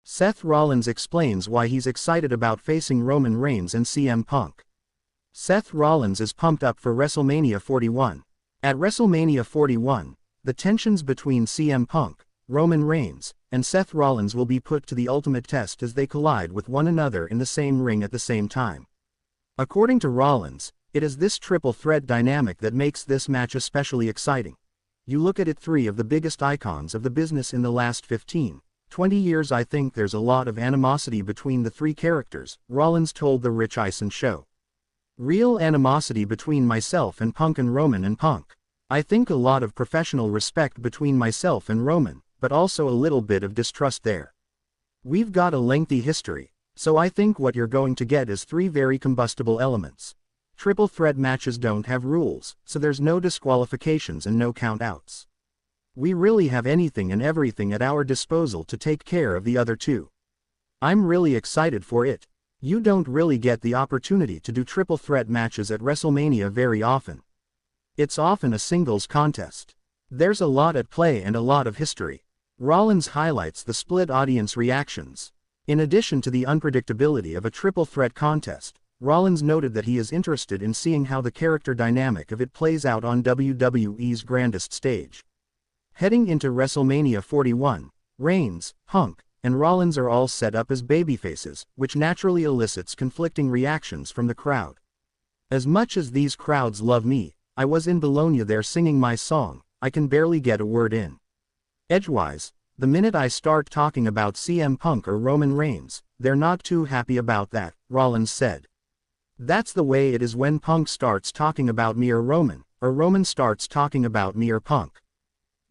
Seth Rollins explains why he's excited about facing Roman Reigns and CM Punk. Seth Rollins is pumped up for WrestleMania 41. At WrestleMania 41, the tensions between CM Punk, Roman Reigns, and Seth Rollins will be put to the ultimate test as they collide with one another in the same ring at the same time. According to Rollins, it is this triple threat dynamic that makes this match especially exciting. You look at it, three of the biggest icons of the business in the last 15, 20 years. I think there's a lot of animosity between the three characters, Rollins told the Rich Eisen Show. Real animosity between myself and Punk and Roman and Punk. I think a lot of professional respect between myself and Roman, but also a little bit of distrust there. We've got a lengthy history, so I think what you're going to get is three very combustible elements. Triple threat matches don't have rules, so there's no disqualifications and no count-outs. We really have anything and everything at our disposal to take care of the other two. I'm really excited for it. You don't really get the opportunity to do triple threat matches at WrestleMania very often. It's often a singles contest. There's a lot at play and a lot of history. Rollins highlights the split audience reactions. In addition to the unpredictability of a triple threat contest, Rollins noted that he is interested in seeing how the character dynamic of it plays out on WWE's grandest stage. Heading into WrestleMania 41, Reigns, Punk, and Rollins are all set up as babyfaces, which naturally elicits conflicting reactions from the crowd. As much as these crowds love me, I was in Bologna there singing my song, I can barely get a word in. Edgewise, the minute I start talking about CM Punk or Roman Reigns, they're not too happy about that, Rollins said. That's the way it is when Punk starts talking about me or Roman starts talking about me or Punk.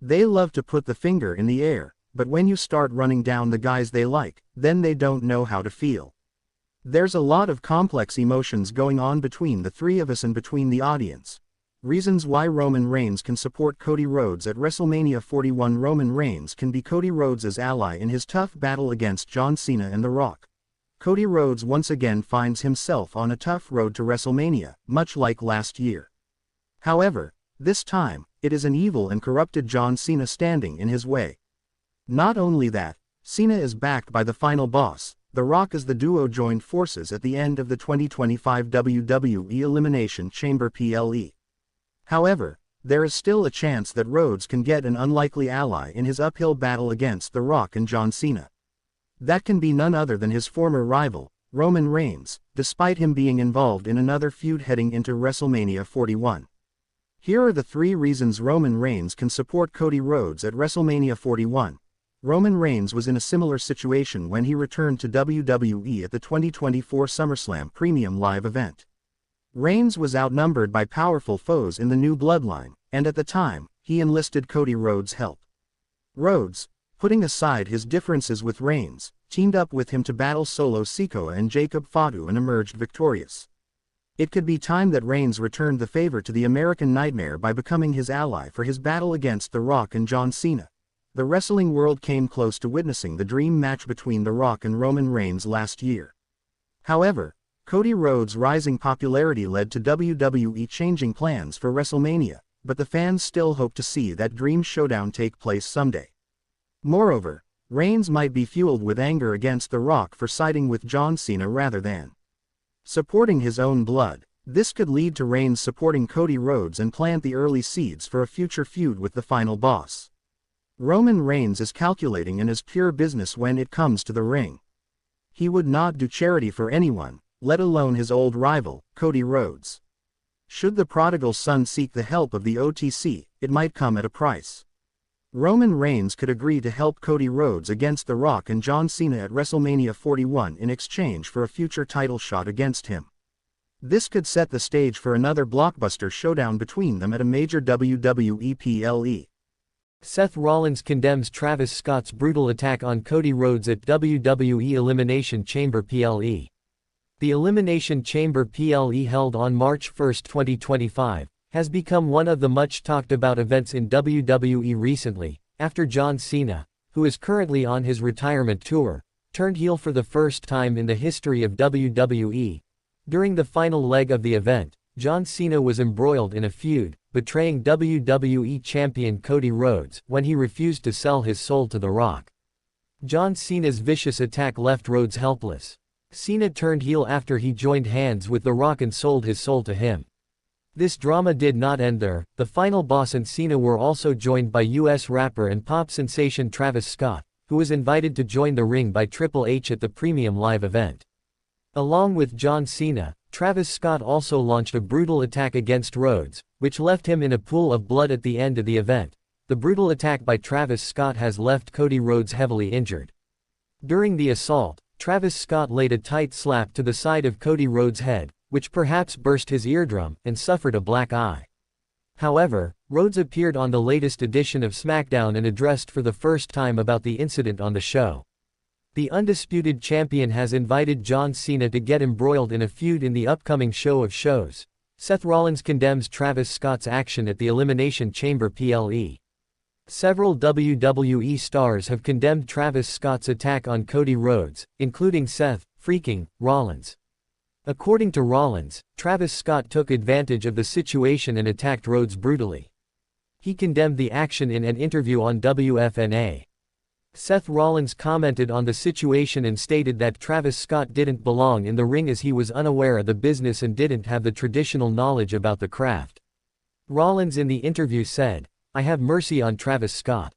They love to put the finger in the air, but when you start running down the guys they like, then they don't know how to feel. There's a lot of complex emotions going on between the three of us and between the audience. Reasons why Roman Reigns can support Cody Rhodes at WrestleMania 41. Roman Reigns can be Cody Rhodes' ally in his tough battle against John Cena and The Rock. Cody Rhodes once again finds himself on a tough road to WrestleMania, much like last year. However, this time, it is an evil and corrupted John Cena standing in his way. Not only that, Cena is backed by the final boss, The Rock, as the duo joined forces at the end of the 2025 WWE Elimination Chamber PLE. However, there is still a chance that Rhodes can get an unlikely ally in his uphill battle against The Rock and John Cena. That can be none other than his former rival, Roman Reigns, despite him being involved in another feud heading into WrestleMania 41. Here are the three reasons Roman Reigns can support Cody Rhodes at WrestleMania 41. Roman Reigns was in a similar situation when he returned to WWE at the 2024 SummerSlam Premium Live event. Reigns was outnumbered by powerful foes in the New Bloodline, and at the time, he enlisted Cody Rhodes' help. Rhodes, putting aside his differences with Reigns, teamed up with him to battle Solo Sikoa and Jacob Fatu and emerged victorious. It could be time that Reigns returned the favor to the American Nightmare by becoming his ally for his battle against The Rock and John Cena. The wrestling world came close to witnessing the dream match between The Rock and Roman Reigns last year. However, Cody Rhodes' rising popularity led to WWE changing plans for WrestleMania, but the fans still hope to see that dream showdown take place someday. Moreover, Reigns might be fueled with anger against The Rock for siding with John Cena rather than supporting his own blood. This could lead to Reigns supporting Cody Rhodes and plant the early seeds for a future feud with the final boss. Roman Reigns is calculating and is pure business when it comes to the ring. He would not do charity for anyone, let alone his old rival, Cody Rhodes. Should the prodigal son seek the help of the OTC, it might come at a price. Roman Reigns could agree to help Cody Rhodes against The Rock and John Cena at WrestleMania 41 in exchange for a future title shot against him. This could set the stage for another blockbuster showdown between them at a major WWE PLE. Seth Rollins condemns Travis Scott's brutal attack on Cody Rhodes at WWE Elimination Chamber PLE. The Elimination Chamber PLE, held on March 1, 2025, has become one of the much talked about events in WWE recently, after John Cena, who is currently on his retirement tour, turned heel for the first time in the history of WWE. During the final leg of the event, John Cena was embroiled in a feud, betraying WWE champion Cody Rhodes when he refused to sell his soul to The Rock. John Cena's vicious attack left Rhodes helpless. Cena turned heel after he joined hands with The Rock and sold his soul to him. This drama did not end there. The final boss and Cena were also joined by US rapper and pop sensation Travis Scott, who was invited to join the ring by Triple H at the Premium Live event. Along with John Cena, Travis Scott also launched a brutal attack against Rhodes, which left him in a pool of blood at the end of the event. The brutal attack by Travis Scott has left Cody Rhodes heavily injured. During the assault, Travis Scott laid a tight slap to the side of Cody Rhodes' head, which perhaps burst his eardrum, and suffered a black eye. However, Rhodes appeared on the latest edition of SmackDown and addressed for the first time about the incident on the show. The undisputed champion has invited John Cena to get embroiled in a feud in the upcoming show of shows. Seth Rollins condemns Travis Scott's action at the Elimination Chamber PLE. Several WWE stars have condemned Travis Scott's attack on Cody Rhodes, including Seth freaking Rollins. According to Rollins, Travis Scott took advantage of the situation and attacked Rhodes brutally. He condemned the action in an interview on WFNA. Seth Rollins commented on the situation and stated that Travis Scott didn't belong in the ring as he was unaware of the business and didn't have the traditional knowledge about the craft. Rollins in the interview said, "I have mercy on Travis Scott.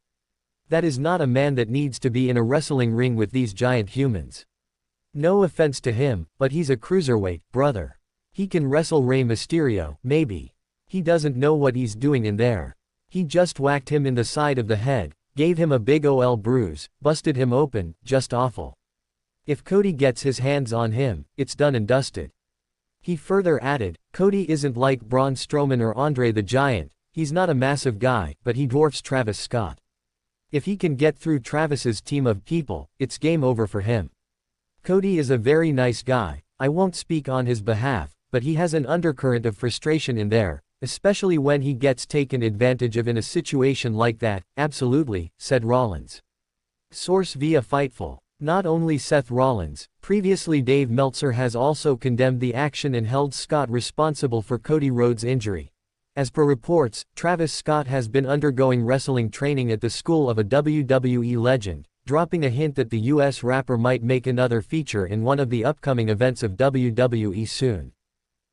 That is not a man that needs to be in a wrestling ring with these giant humans. No offense to him, but he's a cruiserweight, brother. He can wrestle Rey Mysterio, maybe. He doesn't know what he's doing in there. He just whacked him in the side of the head, gave him a big OL bruise, busted him open, just awful. If Cody gets his hands on him, it's done and dusted." He further added, "Cody isn't like Braun Strowman or Andre the Giant. He's not a massive guy, but he dwarfs Travis Scott. If he can get through Travis's team of people, it's game over for him. Cody is a very nice guy, I won't speak on his behalf, but he has an undercurrent of frustration in there, especially when he gets taken advantage of in a situation like that." "Absolutely," said Rollins. Source via Fightful. Not only Seth Rollins, previously Dave Meltzer has also condemned the action and held Scott responsible for Cody Rhodes' injury. As per reports, Travis Scott has been undergoing wrestling training at the school of a WWE legend, dropping a hint that the US rapper might make another feature in one of the upcoming events of WWE soon.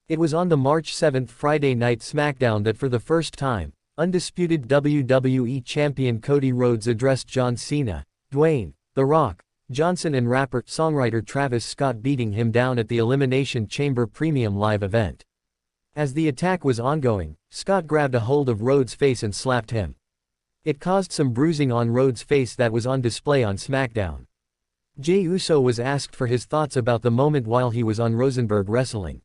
It was on the March 7 Friday Night SmackDown that for the first time, undisputed WWE champion Cody Rhodes addressed John Cena, Dwayne "The Rock" Johnson and rapper-songwriter Travis Scott, beating him down at the Elimination Chamber Premium Live event. As the attack was ongoing, Scott grabbed a hold of Rhodes' face and slapped him. It caused some bruising on Rhodes' face that was on display on SmackDown. Jey Uso was asked for his thoughts about the moment while he was on Rosenberg Wrestling.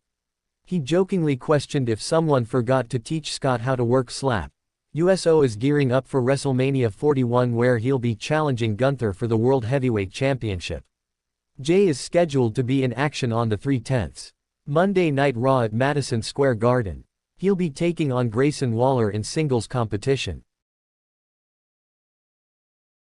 He jokingly questioned if someone forgot to teach Scott how to work slap. USO is gearing up for WrestleMania 41 where he'll be challenging Gunther for the World Heavyweight Championship. Jey is scheduled to be in action on the 3/10 Monday Night Raw at Madison Square Garden. He'll be taking on Grayson Waller in singles competition.